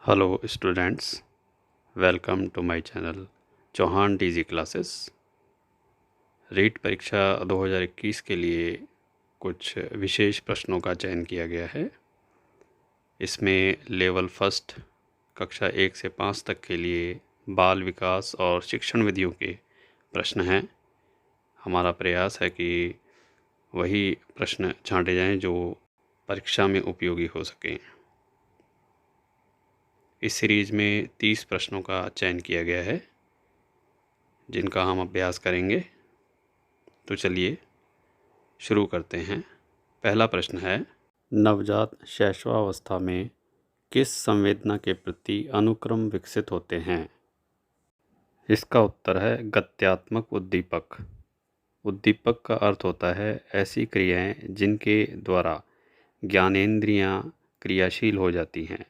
Hello students, welcome to my channel Chauhan DG classes. REET परीक्षा 2021 के लिए कुछ विशेष प्रश्नों का चयन किया गया है। इसमें लेवल फर्स्ट कक्षा 1 से 5 तक के लिए बाल विकास और शिक्षण विधियों के प्रश्न हैं। हमारा प्रयास है कि वही प्रश्न छांटे जाएं जो परीक्षा में उपयोगी हो सकें। इस सीरीज़ में 30 प्रश्नों का चयन किया गया है जिनका हम अभ्यास करेंगे। तो चलिए शुरू करते हैं। पहला प्रश्न है, नवजात शैशवावस्था में किस संवेदना के प्रति अनुक्रम विकसित होते हैं? इसका उत्तर है गत्यात्मक उद्दीपक। उद्दीपक का अर्थ होता है ऐसी क्रियाएं जिनके द्वारा ज्ञानेंद्रियां क्रियाशील हो जाती हैं।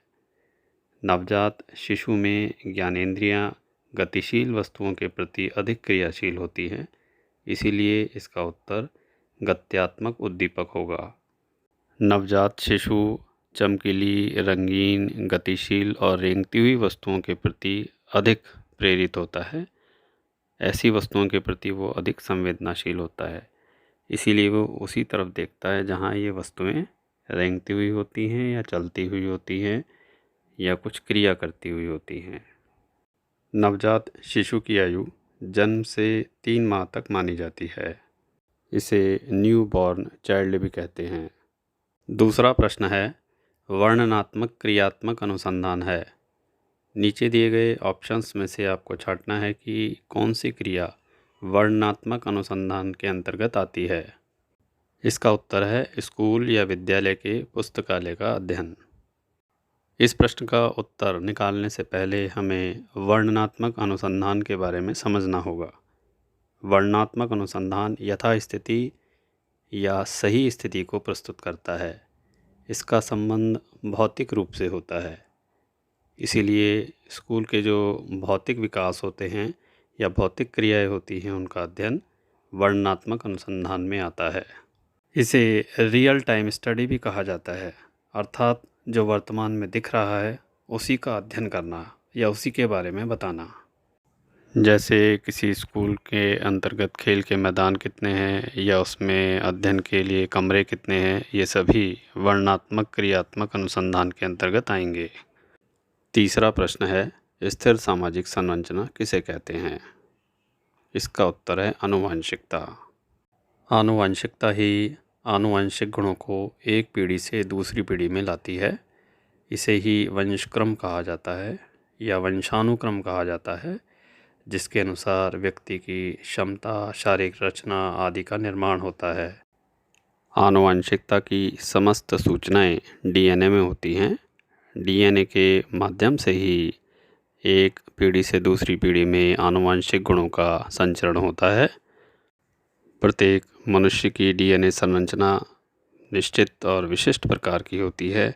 नवजात शिशु में ज्ञानेंद्रियां गतिशील वस्तुओं के प्रति अधिक क्रियाशील होती हैं, इसीलिए इसका उत्तर गत्यात्मक उद्दीपक होगा। नवजात शिशु चमकीली, रंगीन, गतिशील और रेंगती हुई वस्तुओं के प्रति अधिक प्रेरित होता है। ऐसी वस्तुओं के प्रति वो अधिक संवेदनाशील होता है, इसीलिए वो उसी तरफ देखता है जहाँ ये वस्तुएं रेंगती हुई होती हैं या चलती हुई होती हैं या कुछ क्रिया करती हुई होती हैं। नवजात शिशु की आयु जन्म से 3 माह तक मानी जाती है। इसे न्यू बॉर्न चाइल्ड भी कहते हैं। दूसरा प्रश्न है, वर्णनात्मक क्रियात्मक अनुसंधान है। नीचे दिए गए ऑप्शंस में से आपको छांटना है कि कौन सी क्रिया वर्णनात्मक अनुसंधान के अंतर्गत आती है। इसका उत्तर है स्कूल या विद्यालय के पुस्तकालय का अध्ययन। इस प्रश्न का उत्तर निकालने से पहले हमें वर्णनात्मक अनुसंधान के बारे में समझना होगा। वर्णनात्मक अनुसंधान यथास्थिति या सही स्थिति को प्रस्तुत करता है। इसका संबंध भौतिक रूप से होता है, इसीलिए स्कूल के जो भौतिक विकास होते हैं या भौतिक क्रियाएं होती हैं उनका अध्ययन वर्णनात्मक अनुसंधान में आता है। इसे रियल टाइम स्टडी भी कहा जाता है, अर्थात जो वर्तमान में दिख रहा है उसी का अध्ययन करना या उसी के बारे में बताना। जैसे किसी स्कूल के अंतर्गत खेल के मैदान कितने हैं या उसमें अध्ययन के लिए कमरे कितने हैं, ये सभी वर्णनात्मक क्रियात्मक अनुसंधान के अंतर्गत आएंगे। तीसरा प्रश्न है, स्थिर सामाजिक संरचना किसे कहते हैं? इसका उत्तर है आनुवंशिकता। आनुवंशिकता ही आनुवंशिक गुणों को एक पीढ़ी से दूसरी पीढ़ी में लाती है। इसे ही वंशक्रम कहा जाता है या वंशानुक्रम कहा जाता है, जिसके अनुसार व्यक्ति की क्षमता, शारीरिक रचना आदि का निर्माण होता है। आनुवंशिकता की समस्त सूचनाएं डीएनए में होती हैं। डीएनए के माध्यम से ही एक पीढ़ी से दूसरी पीढ़ी में आनुवंशिक गुणों का संचरण होता है। प्रत्येक मनुष्य की डीएनए संरचना निश्चित और विशिष्ट प्रकार की होती है,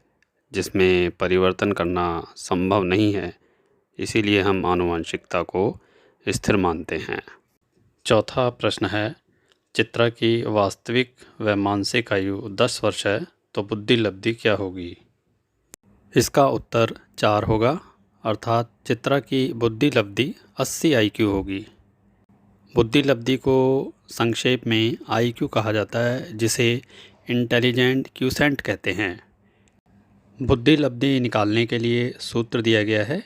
जिसमें परिवर्तन करना संभव नहीं है, इसीलिए हम आनुवंशिकता को स्थिर मानते हैं। चौथा प्रश्न है, चित्रा की वास्तविक व मानसिक आयु 10 वर्ष है तो बुद्धि लब्धि क्या होगी? इसका उत्तर 4 होगा, अर्थात चित्रा की बुद्धि लब्धि 80 IQ होगी। बुद्धि लब्धि को संक्षेप में IQ कहा जाता है, जिसे इंटेलिजेंट क्यूसेंट कहते हैं। बुद्धि लब्धि निकालने के लिए सूत्र दिया गया है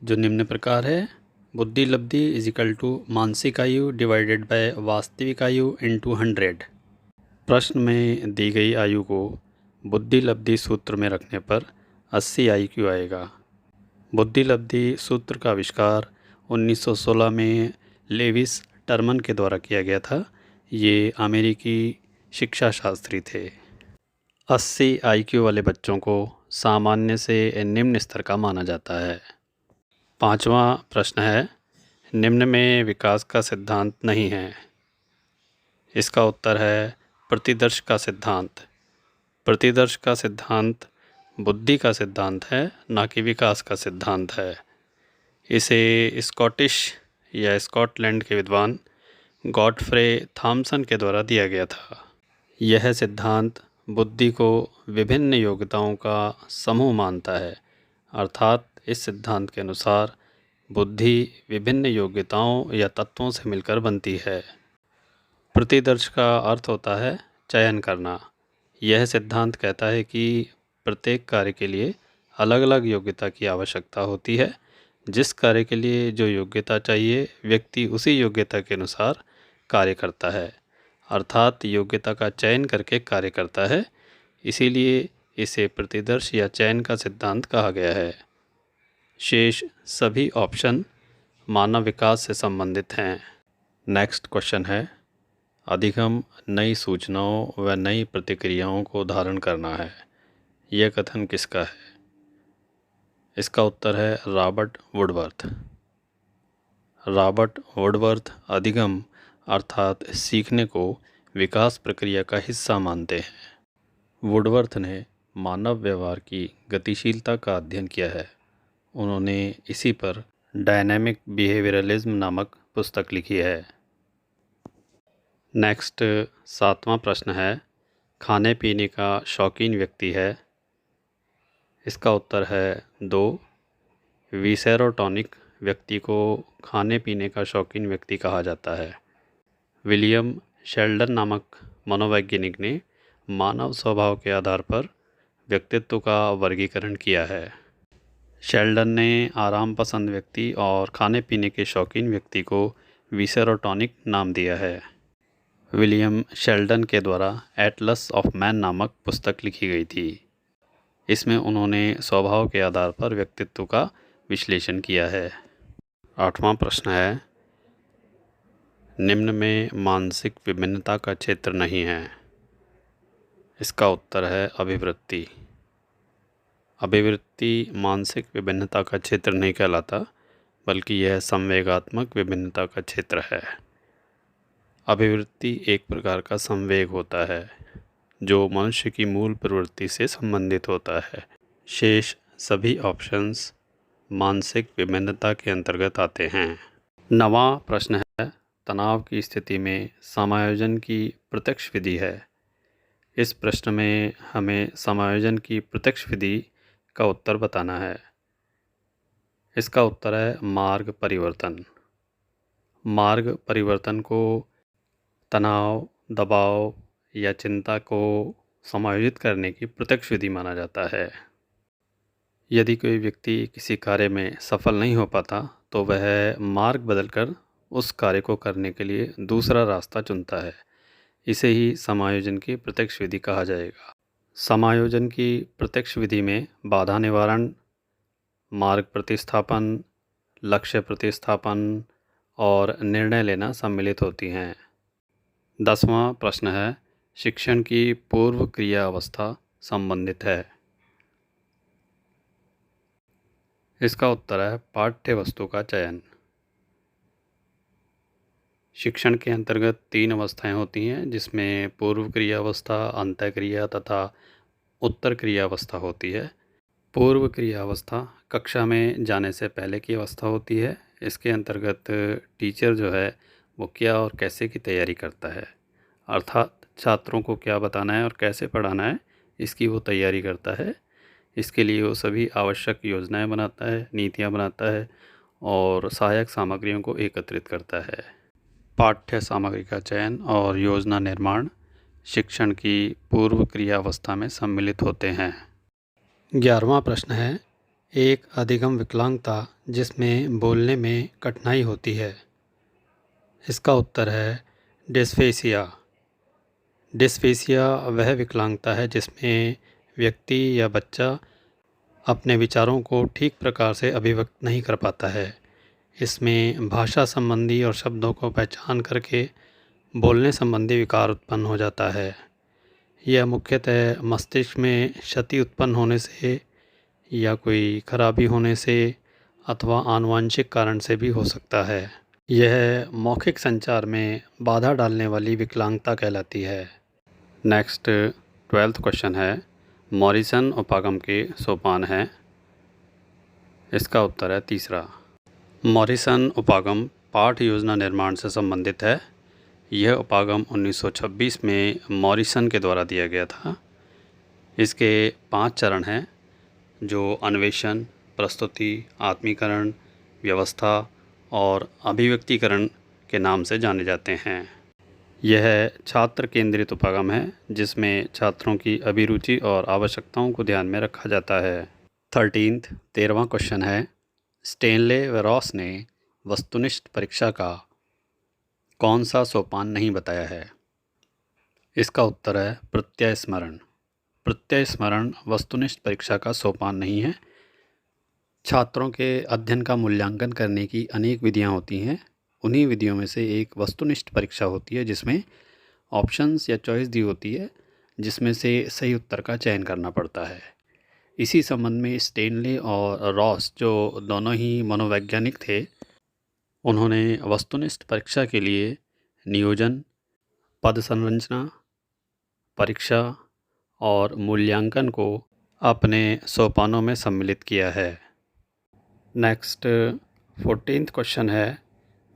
जो निम्न प्रकार है, बुद्धि लब्धि इजिकल टू मानसिक आयु डिवाइडेड बाय वास्तविक आयु इंटू 100। प्रश्न में दी गई आयु को बुद्धि लब्धि सूत्र में रखने पर 80 IQ आएगा। बुद्धि लब्धि सूत्र का आविष्कार 1916 में लेविस टर्मन के द्वारा किया गया था। ये अमेरिकी शिक्षा शास्त्री थे। 80 IQ वाले बच्चों को सामान्य से निम्न स्तर का माना जाता है। पांचवा प्रश्न है, निम्न में विकास का सिद्धांत नहीं है। इसका उत्तर है प्रतिदर्श का सिद्धांत। प्रतिदर्श का सिद्धांत बुद्धि का सिद्धांत है, ना कि विकास का सिद्धांत है। इसे स्कॉटिश या स्कॉटलैंड के विद्वान गॉडफ्रे थॉमसन के द्वारा दिया गया था। यह सिद्धांत बुद्धि को विभिन्न योग्यताओं का समूह मानता है, अर्थात इस सिद्धांत के अनुसार बुद्धि विभिन्न योग्यताओं या तत्वों से मिलकर बनती है। प्रतिदर्श का अर्थ होता है चयन करना। यह सिद्धांत कहता है कि प्रत्येक कार्य के लिए अलग अलग योग्यता की आवश्यकता होती है। जिस कार्य के लिए जो योग्यता चाहिए, व्यक्ति उसी योग्यता के अनुसार कार्य करता है, अर्थात योग्यता का चयन करके कार्य करता है। इसीलिए इसे प्रतिदर्श या चयन का सिद्धांत कहा गया है। शेष सभी ऑप्शन मानव विकास से संबंधित हैं। नेक्स्ट क्वेश्चन है, अधिगम नई सूचनाओं व नई प्रतिक्रियाओं को धारण करना है। यह कथन किसका है? इसका उत्तर है रॉबर्ट वुडवर्थ। रॉबर्ट वुडवर्थ अधिगम अर्थात सीखने को विकास प्रक्रिया का हिस्सा मानते हैं। वुडवर्थ ने मानव व्यवहार की गतिशीलता का अध्ययन किया है। उन्होंने इसी पर डायनेमिक बिहेवियरलिज्म नामक पुस्तक लिखी है। नेक्स्ट 7वां प्रश्न है, खाने पीने का शौकीन व्यक्ति है। इसका उत्तर है 2। विसेरोटोनिक व्यक्ति को खाने पीने का शौकीन व्यक्ति कहा जाता है। विलियम शेल्डन नामक मनोवैज्ञानिक ने मानव स्वभाव के आधार पर व्यक्तित्व का वर्गीकरण किया है। शेल्डन ने आराम पसंद व्यक्ति और खाने पीने के शौकीन व्यक्ति को विसेरोटोनिक नाम दिया है। विलियम शेल्डन के द्वारा एटलस ऑफ मैन नामक पुस्तक लिखी गई थी। इसमें उन्होंने स्वभाव के आधार पर व्यक्तित्व का विश्लेषण किया है। 8वां प्रश्न है, निम्न में मानसिक विभिन्नता का क्षेत्र नहीं है। इसका उत्तर है अभिवृत्ति। अभिवृत्ति मानसिक विभिन्नता का क्षेत्र नहीं कहलाता, बल्कि यह संवेगात्मक विभिन्नता का क्षेत्र है। अभिवृत्ति एक प्रकार का संवेग होता है जो मनुष्य की मूल प्रवृत्ति से संबंधित होता है। शेष सभी ऑप्शंस मानसिक विभिन्नता के अंतर्गत आते हैं। 9वां प्रश्न है, तनाव की स्थिति में समायोजन की प्रत्यक्ष विधि है। इस प्रश्न में हमें समायोजन की प्रत्यक्ष विधि का उत्तर बताना है। इसका उत्तर है मार्ग परिवर्तन। मार्ग परिवर्तन को तनाव, दबाव या चिंता को समायोजित करने की प्रत्यक्ष विधि माना जाता है। यदि कोई व्यक्ति किसी कार्य में सफल नहीं हो पाता तो वह मार्ग बदलकर उस कार्य को करने के लिए दूसरा रास्ता चुनता है। इसे ही समायोजन की प्रत्यक्ष विधि कहा जाएगा। समायोजन की प्रत्यक्ष विधि में बाधा निवारण, मार्ग प्रतिस्थापन, लक्ष्य प्रतिस्थापन और निर्णय लेना सम्मिलित होती हैं। 10वां प्रश्न है, शिक्षण की पूर्व क्रिया अवस्था संबंधित है। इसका उत्तर है पाठ्य वस्तु का चयन। शिक्षण के अंतर्गत 3 अवस्थाएं होती हैं, जिसमें पूर्व क्रिया अवस्था, अंतः क्रिया तथा उत्तर क्रिया अवस्था होती है। पूर्व क्रिया अवस्था कक्षा में जाने से पहले की अवस्था होती है। इसके अंतर्गत टीचर जो है वो क्या और कैसे की तैयारी करता है, अर्थात छात्रों को क्या बताना है और कैसे पढ़ाना है, इसकी वो तैयारी करता है। इसके लिए वो सभी आवश्यक योजनाएं बनाता है, नीतियां बनाता है और सहायक सामग्रियों को एकत्रित करता है। पाठ्य सामग्री का चयन और योजना निर्माण शिक्षण की पूर्व क्रिया अवस्था में सम्मिलित होते हैं। 11वां प्रश्न है, एक अधिगम विकलांगता जिसमें बोलने में कठिनाई होती है। इसका उत्तर है डिस्फेसिया। डिस्फेसिया वह विकलांगता है जिसमें व्यक्ति या बच्चा अपने विचारों को ठीक प्रकार से अभिव्यक्त नहीं कर पाता है। इसमें भाषा संबंधी और शब्दों को पहचान करके बोलने संबंधी विकार उत्पन्न हो जाता है। यह मुख्यतः मस्तिष्क में क्षति उत्पन्न होने से या कोई खराबी होने से अथवा आनुवंशिक कारण से भी हो सकता है। यह मौखिक संचार में बाधा डालने वाली विकलांगता कहलाती है। नेक्स्ट 12th क्वेश्चन है, मॉरिसन उपागम के सोपान हैं। इसका उत्तर है तीसरा। मॉरिसन उपागम पाठ योजना निर्माण से संबंधित है। यह उपागम 1926 में मॉरिसन के द्वारा दिया गया था। इसके 5 चरण हैं, जो अन्वेषण, प्रस्तुति, आत्मीकरण, व्यवस्था और अभिव्यक्तिकरण के नाम से जाने जाते हैं। यह छात्र केंद्रित उपगम है जिसमें छात्रों की अभिरुचि और आवश्यकताओं को ध्यान में रखा जाता है। 13वां क्वेश्चन है, स्टेनले व रॉस ने वस्तुनिष्ठ परीक्षा का कौन सा सोपान नहीं बताया है? इसका उत्तर है प्रत्यय स्मरण। प्रत्यय स्मरण वस्तुनिष्ठ परीक्षा का सोपान नहीं है। छात्रों के अध्ययन का मूल्यांकन करने की अनेक विधियां होती हैं। उन्हीं विधियों में से एक वस्तुनिष्ठ परीक्षा होती है जिसमें ऑप्शंस या चॉइस दी होती है जिसमें से सही उत्तर का चयन करना पड़ता है। इसी संबंध में स्टेनले और रॉस, जो दोनों ही मनोवैज्ञानिक थे, उन्होंने वस्तुनिष्ठ परीक्षा के लिए नियोजन, पद संरचना, परीक्षा और मूल्यांकन को अपने सोपानों में सम्मिलित किया है। नेक्स्ट 14th क्वेश्चन है,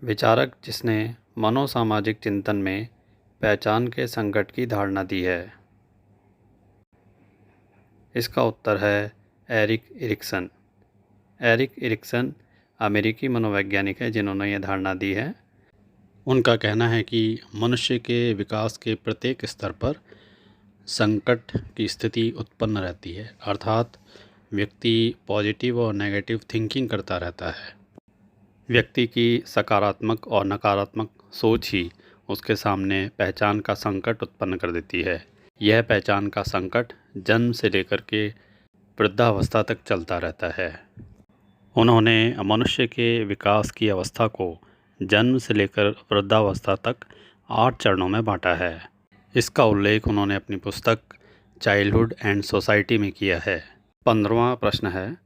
विचारक जिसने मनोसामाजिक चिंतन में पहचान के संकट की धारणा दी है। इसका उत्तर है एरिक इरिक्सन। एरिक इरिक्सन अमेरिकी मनोवैज्ञानिक है जिन्होंने यह धारणा दी है। उनका कहना है कि मनुष्य के विकास के प्रत्येक स्तर पर संकट की स्थिति उत्पन्न रहती है, अर्थात व्यक्ति पॉजिटिव और नेगेटिव थिंकिंग करता रहता है। व्यक्ति की सकारात्मक और नकारात्मक सोच ही उसके सामने पहचान का संकट उत्पन्न कर देती है। यह पहचान का संकट जन्म से लेकर के वृद्धावस्था तक चलता रहता है। उन्होंने मनुष्य के विकास की अवस्था को जन्म से लेकर वृद्धावस्था तक 8 चरणों में बांटा है। इसका उल्लेख उन्होंने अपनी पुस्तक चाइल्डहुड एंड सोसाइटी में किया है। 15वां प्रश्न है,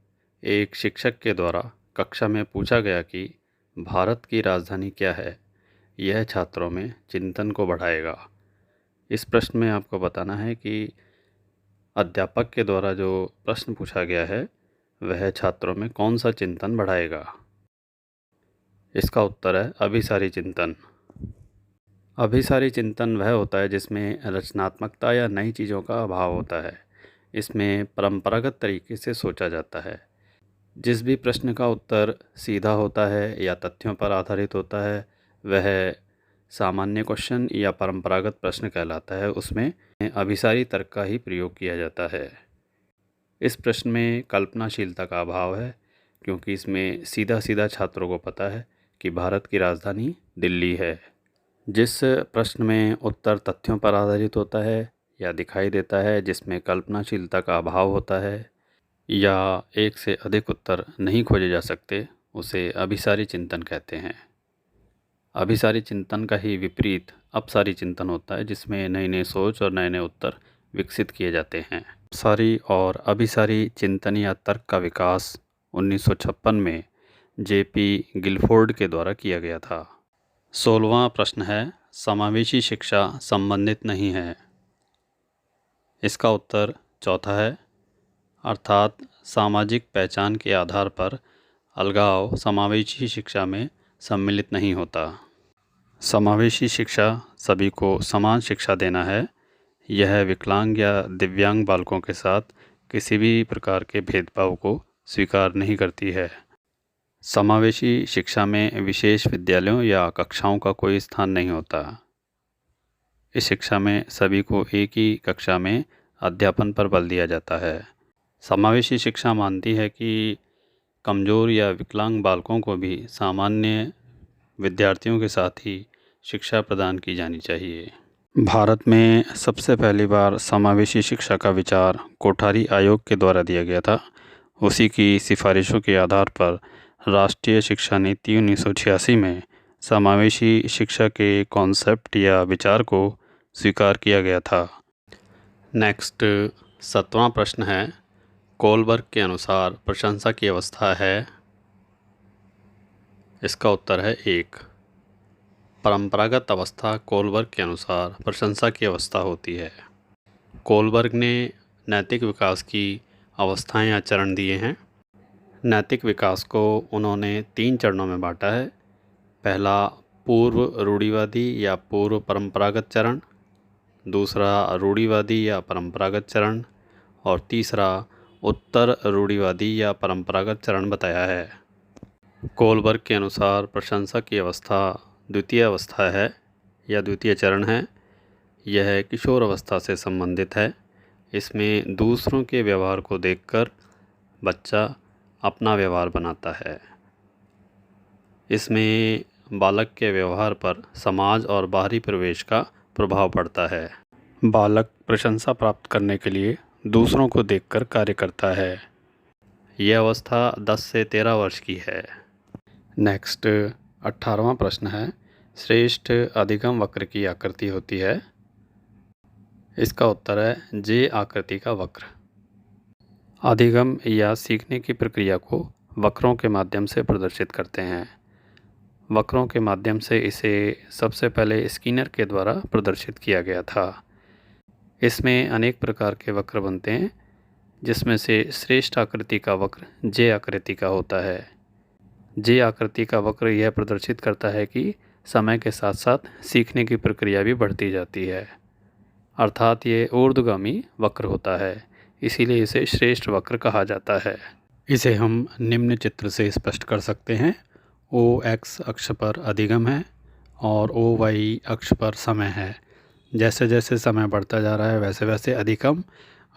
एक शिक्षक के द्वारा कक्षा में पूछा गया कि भारत की राजधानी क्या है? यह छात्रों में चिंतन को बढ़ाएगा। इस प्रश्न में आपको बताना है कि अध्यापक के द्वारा जो प्रश्न पूछा गया है वह छात्रों में कौन सा चिंतन बढ़ाएगा। इसका उत्तर है अभिसारी चिंतन। अभिसारी चिंतन वह होता है जिसमें रचनात्मकता या नई चीज़ों का अभाव होता है। इसमें परंपरागत तरीके से सोचा जाता है। जिस भी प्रश्न का उत्तर सीधा होता है या तथ्यों पर आधारित होता है वह सामान्य क्वेश्चन या परंपरागत प्रश्न कहलाता है। उसमें अभिसारी तर्क का ही प्रयोग किया जाता है। इस प्रश्न में कल्पनाशीलता का अभाव है क्योंकि इसमें सीधा सीधा छात्रों को पता है कि भारत की राजधानी दिल्ली है। जिस प्रश्न में उत्तर तथ्यों पर आधारित होता है या दिखाई देता है, जिसमें कल्पनाशीलता का अभाव होता है या एक से अधिक उत्तर नहीं खोजे जा सकते, उसे अभिसारी चिंतन कहते हैं। अभिसारी चिंतन का ही विपरीत अपसारी चिंतन होता है जिसमें नई नई सोच और नए नए उत्तर विकसित किए जाते हैं। अपसारी और अभिसारी चिंतन या तर्क का विकास 1956 में जेपी गिलफोर्ड के द्वारा किया गया था। 16वां प्रश्न है, समावेशी शिक्षा संबंधित नहीं है। इसका उत्तर चौथा है, अर्थात सामाजिक पहचान के आधार पर अलगाव समावेशी शिक्षा में सम्मिलित नहीं होता। समावेशी शिक्षा सभी को समान शिक्षा देना है। यह विकलांग या दिव्यांग बालकों के साथ किसी भी प्रकार के भेदभाव को स्वीकार नहीं करती है। समावेशी शिक्षा में विशेष विद्यालयों या कक्षाओं का कोई स्थान नहीं होता। इस शिक्षा में सभी को एक ही कक्षा में अध्यापन पर बल दिया जाता है। समावेशी शिक्षा मानती है कि कमज़ोर या विकलांग बालकों को भी सामान्य विद्यार्थियों के साथ ही शिक्षा प्रदान की जानी चाहिए। भारत में सबसे पहली बार समावेशी शिक्षा का विचार कोठारी आयोग के द्वारा दिया गया था। उसी की सिफारिशों के आधार पर राष्ट्रीय शिक्षा नीति 1986 में समावेशी शिक्षा के कॉन्सेप्ट या विचार को स्वीकार किया गया था। नेक्स्ट 7वां प्रश्न है, कोलबर्ग के अनुसार प्रशंसा की अवस्था है। इसका उत्तर है 1। परंपरागत अवस्था कोलबर्ग के अनुसार प्रशंसा की अवस्था होती है। कोलबर्ग ने नैतिक विकास की अवस्थाएं या चरण दिए हैं। नैतिक विकास को उन्होंने 3 चरणों में बांटा है। पहला पूर्व रूढ़िवादी या पूर्व परंपरागत चरण, दूसरा रूढ़िवादी या परंपरागत चरण और तीसरा उत्तर रूढ़िवादी या परंपरागत चरण बताया है। कोलबर्ग के अनुसार प्रशंसा की अवस्था द्वितीय अवस्था है या द्वितीय चरण है। यह किशोर अवस्था से संबंधित है। इसमें दूसरों के व्यवहार को देखकर बच्चा अपना व्यवहार बनाता है। इसमें बालक के व्यवहार पर समाज और बाहरी परिवेश का प्रभाव पड़ता है। बालक प्रशंसा प्राप्त करने के लिए दूसरों को देखकर कार्य करता है। यह अवस्था 10 से 13 वर्ष की है। नेक्स्ट 18वां प्रश्न है, श्रेष्ठ अधिगम वक्र की आकृति होती है। इसका उत्तर है जे आकृति का वक्र। अधिगम या सीखने की प्रक्रिया को वक्रों के माध्यम से प्रदर्शित करते हैं। वक्रों के माध्यम से इसे सबसे पहले स्किनर के द्वारा प्रदर्शित किया गया था। इसमें अनेक प्रकार के वक्र बनते हैं, जिसमें से श्रेष्ठ आकृति का वक्र जे आकृति का होता है। जे आकृति का वक्र यह प्रदर्शित करता है कि समय के साथ साथ सीखने की प्रक्रिया भी बढ़ती जाती है, अर्थात ये ऊर्ध्वगामी वक्र होता है, इसीलिए इसे श्रेष्ठ वक्र कहा जाता है। इसे हम निम्न चित्र से स्पष्ट कर सकते हैं। ओ एक्स अक्ष पर अधिगम है और ओ वाई अक्ष पर समय है। जैसे जैसे समय बढ़ता जा रहा है वैसे वैसे अधिगम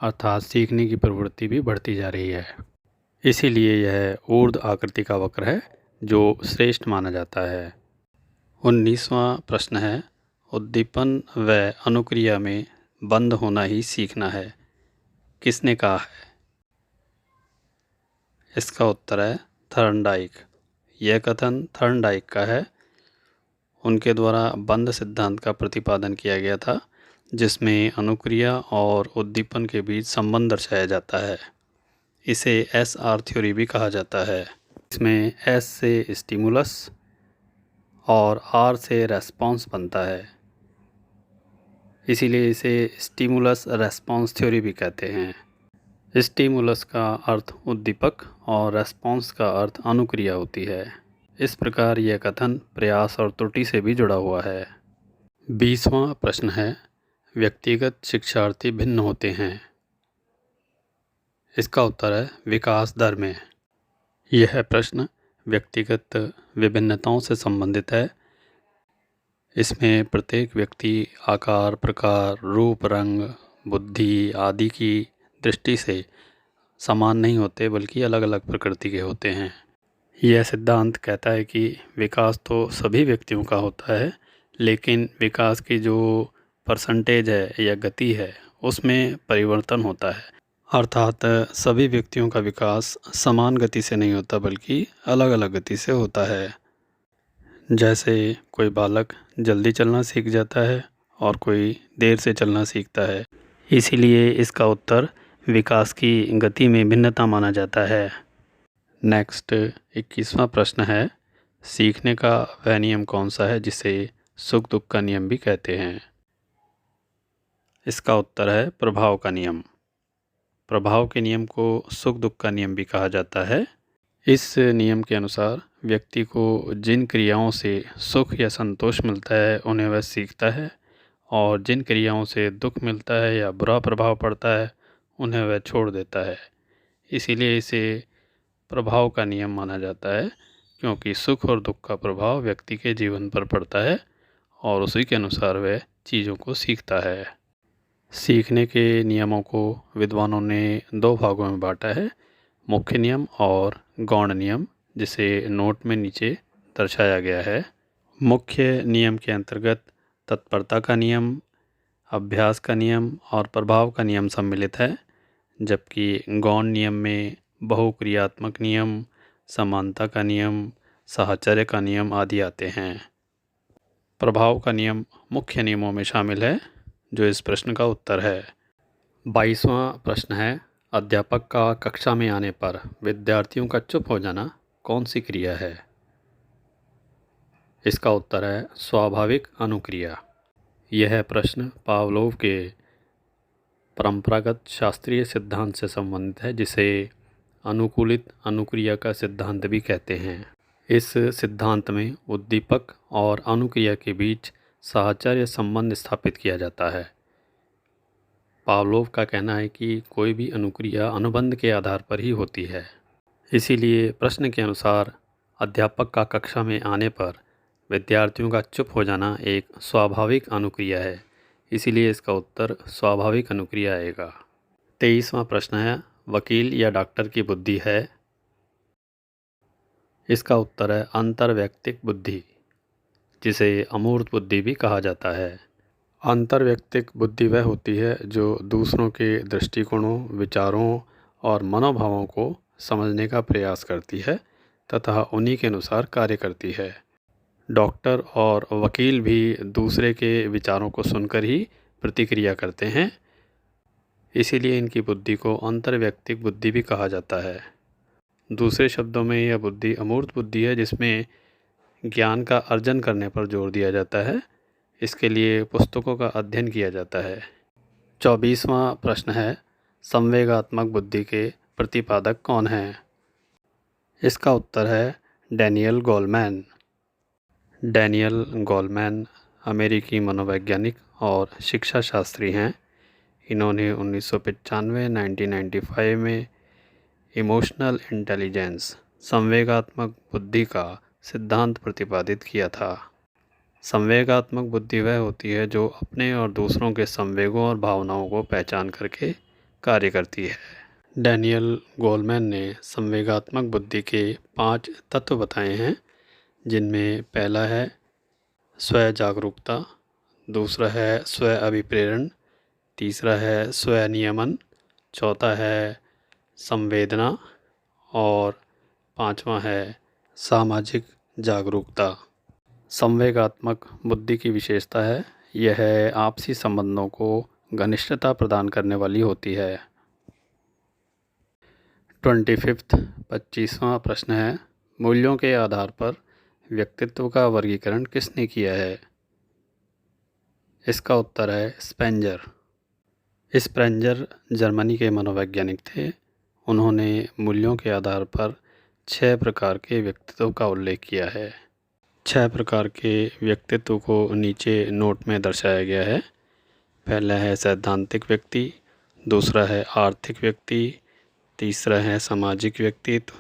अर्थात सीखने की प्रवृत्ति भी बढ़ती जा रही है, इसीलिए यह ऊर्ध्व आकृति का वक्र है जो श्रेष्ठ माना जाता है। 19वां प्रश्न है, उद्दीपन व अनुक्रिया में बंद होना ही सीखना है, किसने कहा है? इसका उत्तर है थर्नडाइक। यह कथन थर्नडाइक का है। उनके द्वारा बंद सिद्धांत का प्रतिपादन किया गया था, जिसमें अनुक्रिया और उद्दीपन के बीच संबंध दर्शाया जाता है। इसे SR थ्योरी भी कहा जाता है। इसमें S से स्टिमुलस और R से रेस्पॉन्स बनता है, इसीलिए इसे स्टिमुलस रेस्पॉन्स थ्योरी भी कहते हैं। स्टिमुलस का अर्थ उद्दीपक और रेस्पॉन्स का अर्थ अनुक्रिया होती है। इस प्रकार यह कथन प्रयास और त्रुटि से भी जुड़ा हुआ है। 20वां प्रश्न है, व्यक्तिगत शिक्षार्थी भिन्न होते हैं। इसका उत्तर है विकास दर में। यह प्रश्न व्यक्तिगत विभिन्नताओं से संबंधित है। इसमें प्रत्येक व्यक्ति आकार, प्रकार, रूप, रंग, बुद्धि आदि की दृष्टि से समान नहीं होते, बल्कि अलग अलग प्रकृति के होते हैं। यह सिद्धांत कहता है कि विकास तो सभी व्यक्तियों का होता है, लेकिन विकास की जो परसेंटेज है या गति है उसमें परिवर्तन होता है, अर्थात सभी व्यक्तियों का विकास समान गति से नहीं होता, बल्कि अलग अलग गति से होता है। जैसे कोई बालक जल्दी चलना सीख जाता है और कोई देर से चलना सीखता है, इसीलिए इसका उत्तर विकास की गति में भिन्नता माना जाता है। नेक्स्ट 21वां प्रश्न है, सीखने का वह नियम कौन सा है जिसे सुख दुख का नियम भी कहते हैं? इसका उत्तर है प्रभाव का नियम। प्रभाव के नियम को सुख दुख का नियम भी कहा जाता है। इस नियम के अनुसार व्यक्ति को जिन क्रियाओं से सुख या संतोष मिलता है उन्हें वह सीखता है, और जिन क्रियाओं से दुख मिलता है या बुरा प्रभाव पड़ता है उन्हें वह छोड़ देता है। इसीलिए इसे प्रभाव का नियम माना जाता है, क्योंकि सुख और दुख का प्रभाव व्यक्ति के जीवन पर पड़ता है और उसी के अनुसार वह चीज़ों को सीखता है। सीखने के नियमों को विद्वानों ने 2 भागों में बांटा है, मुख्य नियम और गौण नियम, जिसे नोट में नीचे दर्शाया गया है। मुख्य नियम के अंतर्गत तत्परता का नियम, अभ्यास का नियम और प्रभाव का नियम सम्मिलित है, जबकि गौण नियम में बहुक्रियात्मक नियम, समानता का नियम, साहचर्य का नियम आदि आते हैं। प्रभाव का नियम मुख्य नियमों में शामिल है, जो इस प्रश्न का उत्तर है। 22वां प्रश्न है, अध्यापक का कक्षा में आने पर विद्यार्थियों का चुप हो जाना कौन सी क्रिया है? इसका उत्तर है स्वाभाविक अनुक्रिया। यह प्रश्न पावलोव के परंपरागत शास्त्रीय सिद्धांत से संबंधित है, जिसे अनुकूलित अनुक्रिया का सिद्धांत भी कहते हैं। इस सिद्धांत में उद्दीपक और अनुक्रिया के बीच साहचर्य संबंध स्थापित किया जाता है। पावलोव का कहना है कि कोई भी अनुक्रिया अनुबंध के आधार पर ही होती है। इसीलिए प्रश्न के अनुसार अध्यापक का कक्षा में आने पर विद्यार्थियों का चुप हो जाना एक स्वाभाविक अनुक्रिया है। इसीलिए इसका उत्तर स्वाभाविक अनुक्रिया आएगा। 23वां प्रश्न है, वकील या डॉक्टर की बुद्धि है? इसका उत्तर है अंतर्वैयक्तिक बुद्धि, जिसे अमूर्त बुद्धि भी कहा जाता है। अंतर्वैयक्तिक बुद्धि वह होती है जो दूसरों के दृष्टिकोणों, विचारों और मनोभावों को समझने का प्रयास करती है तथा उन्हीं के अनुसार कार्य करती है। डॉक्टर और वकील भी दूसरे के विचारों को सुनकर ही प्रतिक्रिया करते हैं। इसीलिए इनकी बुद्धि को अंतर्वैयक्तिक बुद्धि भी कहा जाता है। दूसरे शब्दों में यह बुद्धि अमूर्त बुद्धि है, जिसमें ज्ञान का अर्जन करने पर जोर दिया जाता है। इसके लिए पुस्तकों का अध्ययन किया जाता है। 24वां प्रश्न है, संवेगात्मक बुद्धि के प्रतिपादक कौन हैं? इसका उत्तर है डैनियल गोलमैन। डैनियल गोलमैन अमेरिकी मनोवैज्ञानिक और शिक्षा शास्त्री हैं। इन्होंने 1995 में इमोशनल इंटेलिजेंस, संवेगात्मक बुद्धि का सिद्धांत प्रतिपादित किया था। संवेगात्मक बुद्धि वह होती है जो अपने और दूसरों के संवेगों और भावनाओं को पहचान करके कार्य करती है। डैनियल गोलमैन ने संवेगात्मक बुद्धि के 5 तत्व बताए हैं, जिनमें पहला है स्व जागरूकता, दूसरा है स्व अभिप्रेरण, तीसरा है स्व नियमन, चौथा है संवेदना और पांचवा है सामाजिक जागरूकता। संवेगात्मक बुद्धि की विशेषता है यह आपसी संबंधों को घनिष्ठता प्रदान करने वाली होती है। 25वां प्रश्न है, मूल्यों के आधार पर व्यक्तित्व का वर्गीकरण किसने किया है? इसका उत्तर है स्पेंजर। स्पेंजर जर्मनी के मनोवैज्ञानिक थे। उन्होंने मूल्यों के आधार पर 6 प्रकार के व्यक्तित्व का उल्लेख किया है। 6 प्रकार के व्यक्तित्व को नीचे नोट में दर्शाया गया है। पहला है सैद्धांतिक व्यक्ति, दूसरा है आर्थिक व्यक्ति, तीसरा है सामाजिक व्यक्तित्व,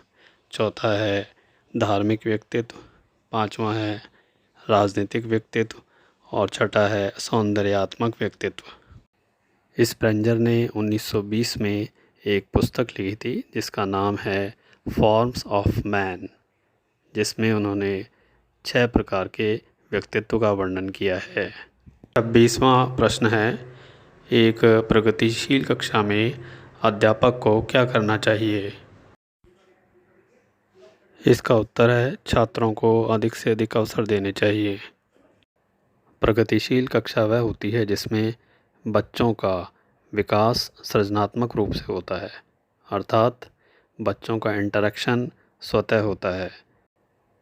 चौथा है धार्मिक व्यक्तित्व, पांचवा है राजनीतिक व्यक्तित्व और छठा है सौंदर्यात्मक व्यक्तित्व। स्पेंजर ने 1920 में एक पुस्तक लिखी थी जिसका नाम है फॉर्म्स ऑफ मैन, जिसमें उन्होंने 6 प्रकार के व्यक्तित्व का वर्णन किया है। 26वां प्रश्न है, एक प्रगतिशील कक्षा में अध्यापक को क्या करना चाहिए? इसका उत्तर है छात्रों को अधिक से अधिक अवसर देने चाहिए। प्रगतिशील कक्षा वह होती है जिसमें बच्चों का विकास सृजनात्मक रूप से होता है, अर्थात बच्चों का इंटरेक्शन स्वतः होता है।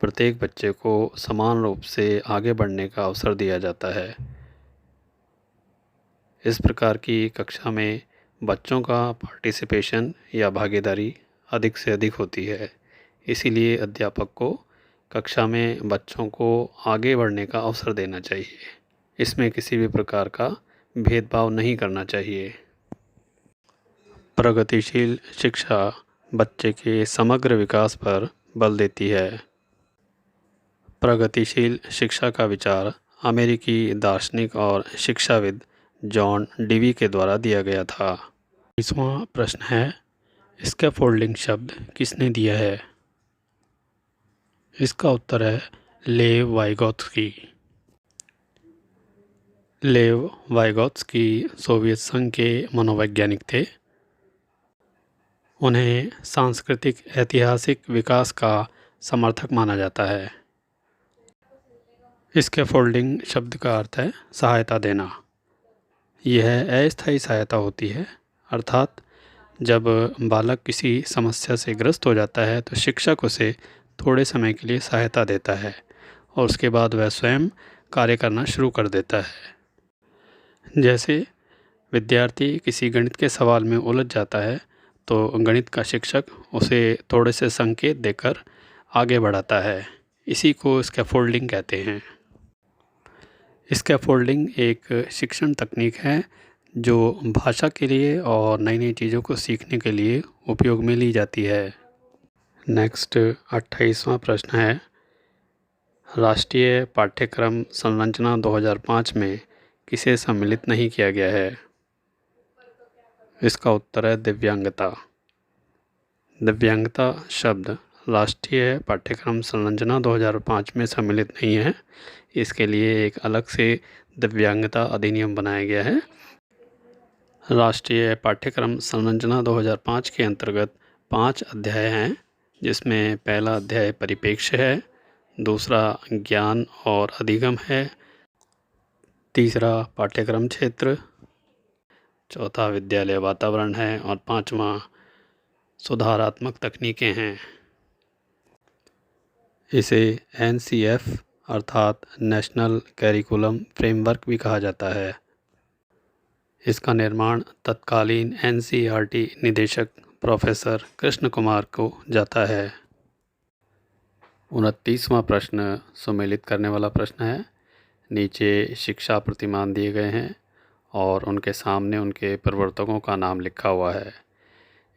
प्रत्येक बच्चे को समान रूप से आगे बढ़ने का अवसर दिया जाता है। इस प्रकार की कक्षा में बच्चों का पार्टिसिपेशन या भागीदारी अधिक से अधिक होती है। इसीलिए अध्यापक को कक्षा में बच्चों को आगे बढ़ने का अवसर देना चाहिए। इसमें किसी भी प्रकार का भेदभाव नहीं करना चाहिए। प्रगतिशील शिक्षा बच्चे के समग्र विकास पर बल देती है। प्रगतिशील शिक्षा का विचार अमेरिकी दार्शनिक और शिक्षाविद जॉन डीवी के द्वारा दिया गया था। 20वां प्रश्न है, स्कैफोल्डिंग शब्द किसने दिया है? इसका उत्तर है लेव वाइगोत्स्की। लेव वाइगोत्स्की सोवियत संघ के मनोवैज्ञानिक थे। उन्हें सांस्कृतिक ऐतिहासिक विकास का समर्थक माना जाता है। स्कैफोल्डिंग शब्द का अर्थ है सहायता देना। यह अस्थायी सहायता होती है, अर्थात जब बालक किसी समस्या से ग्रस्त हो जाता है तो शिक्षक उसे थोड़े समय के लिए सहायता देता है और उसके बाद वह स्वयं कार्य करना शुरू कर देता है। जैसे विद्यार्थी किसी गणित के सवाल में उलझ जाता है तो गणित का शिक्षक उसे थोड़े से संकेत देकर आगे बढ़ाता है। इसी को स्कैफोल्डिंग कहते हैं। स्कैफोल्डिंग एक शिक्षण तकनीक है जो भाषा के लिए और नई नई चीज़ों को सीखने के लिए उपयोग में ली जाती है। नेक्स्ट 28वां प्रश्न है, राष्ट्रीय पाठ्यक्रम संरचना 2005 में किसे सम्मिलित नहीं किया गया है? इसका उत्तर है दिव्यांगता। दिव्यांगता शब्द राष्ट्रीय पाठ्यक्रम संरचना 2005 में सम्मिलित नहीं है। इसके लिए एक अलग से दिव्यांगता अधिनियम बनाया गया है। राष्ट्रीय पाठ्यक्रम संरचना 2005 के अंतर्गत 5 अध्याय हैं, जिसमें पहला अध्याय परिप्रेक्ष्य है, दूसरा ज्ञान और अधिगम है, तीसरा पाठ्यक्रम क्षेत्र, चौथा विद्यालय वातावरण है और पांचवा सुधारात्मक तकनीकें हैं। इसे NCF अर्थात नेशनल करिकुलम फ्रेमवर्क भी कहा जाता है। इसका निर्माण तत्कालीन NCERT निदेशक प्रोफेसर कृष्ण कुमार को जाता है। 29वां प्रश्न सम्मिलित करने वाला प्रश्न है। नीचे शिक्षा प्रतिमान दिए गए हैं और उनके सामने उनके प्रवर्तकों का नाम लिखा हुआ है।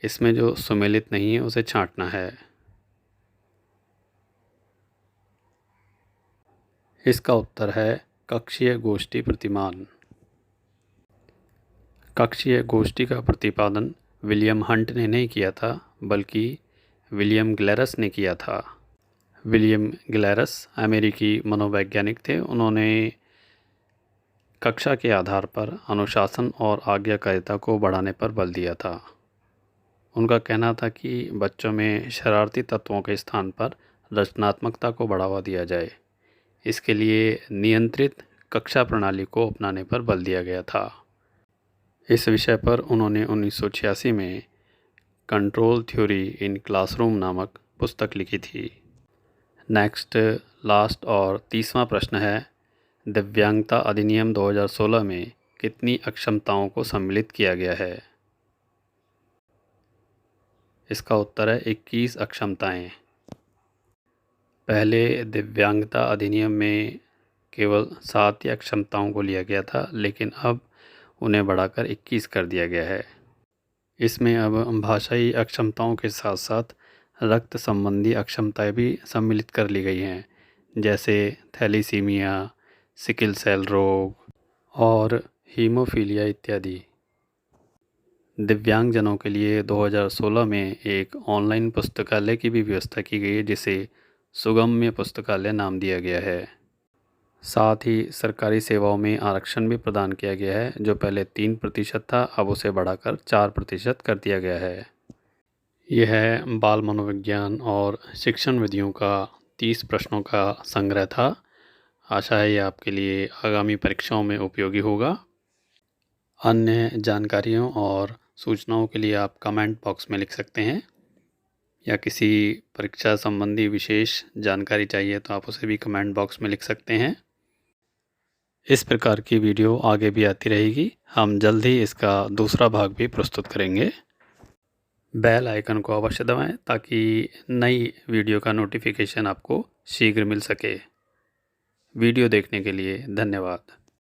इसमें जो सम्मिलित नहीं है उसे छांटना है। इसका उत्तर है कक्षीय गोष्ठी प्रतिमान। कक्षीय गोष्ठी का प्रतिपादन विलियम हंट ने नहीं किया था, बल्कि विलियम ग्लैरस ने किया था। विलियम ग्लैरस अमेरिकी मनोवैज्ञानिक थे। उन्होंने कक्षा के आधार पर अनुशासन और आज्ञाकारिता को बढ़ाने पर बल दिया था। उनका कहना था कि बच्चों में शरारती तत्वों के स्थान पर रचनात्मकता को बढ़ावा दिया जाए। इसके लिए नियंत्रित कक्षा प्रणाली को अपनाने पर बल दिया गया था। इस विषय पर उन्होंने 1986 में कंट्रोल थ्योरी इन क्लासरूम नामक पुस्तक लिखी थी। नेक्स्ट लास्ट और 30वां प्रश्न है, दिव्यांगता अधिनियम 2016 में कितनी अक्षमताओं को सम्मिलित किया गया है? इसका उत्तर है 21 अक्षमताएं। पहले दिव्यांगता अधिनियम में केवल 7 ही अक्षमताओं को लिया गया था, लेकिन अब उन्हें बढ़ाकर 21 कर दिया गया है। इसमें अब भाषाई अक्षमताओं के साथ साथ रक्त संबंधी अक्षमताएं भी सम्मिलित कर ली गई हैं, जैसे थैलीसीमिया, सिकल सेल रोग और हीमोफीलिया इत्यादि। दिव्यांगजनों के लिए 2016 में एक ऑनलाइन पुस्तकालय की भी व्यवस्था की गई है, जिसे सुगम्य पुस्तकालय नाम दिया गया है। साथ ही सरकारी सेवाओं में आरक्षण भी प्रदान किया गया है। जो पहले 3% था, अब उसे बढ़ाकर 4% कर दिया गया है। यह है बाल मनोविज्ञान और शिक्षण विधियों का 30 प्रश्नों का संग्रह था। आशा है ये आपके लिए आगामी परीक्षाओं में उपयोगी होगा। अन्य जानकारियों और सूचनाओं के लिए आप कमेंट बॉक्स में लिख सकते हैं, या किसी परीक्षा संबंधी विशेष जानकारी चाहिए तो आप उसे भी कमेंट बॉक्स में लिख सकते हैं। इस प्रकार की वीडियो आगे भी आती रहेगी। हम जल्द ही इसका दूसरा भाग भी प्रस्तुत करेंगे। बेल आइकन को अवश्य दबाएं ताकि नई वीडियो का नोटिफिकेशन आपको शीघ्र मिल सके। वीडियो देखने के लिए धन्यवाद।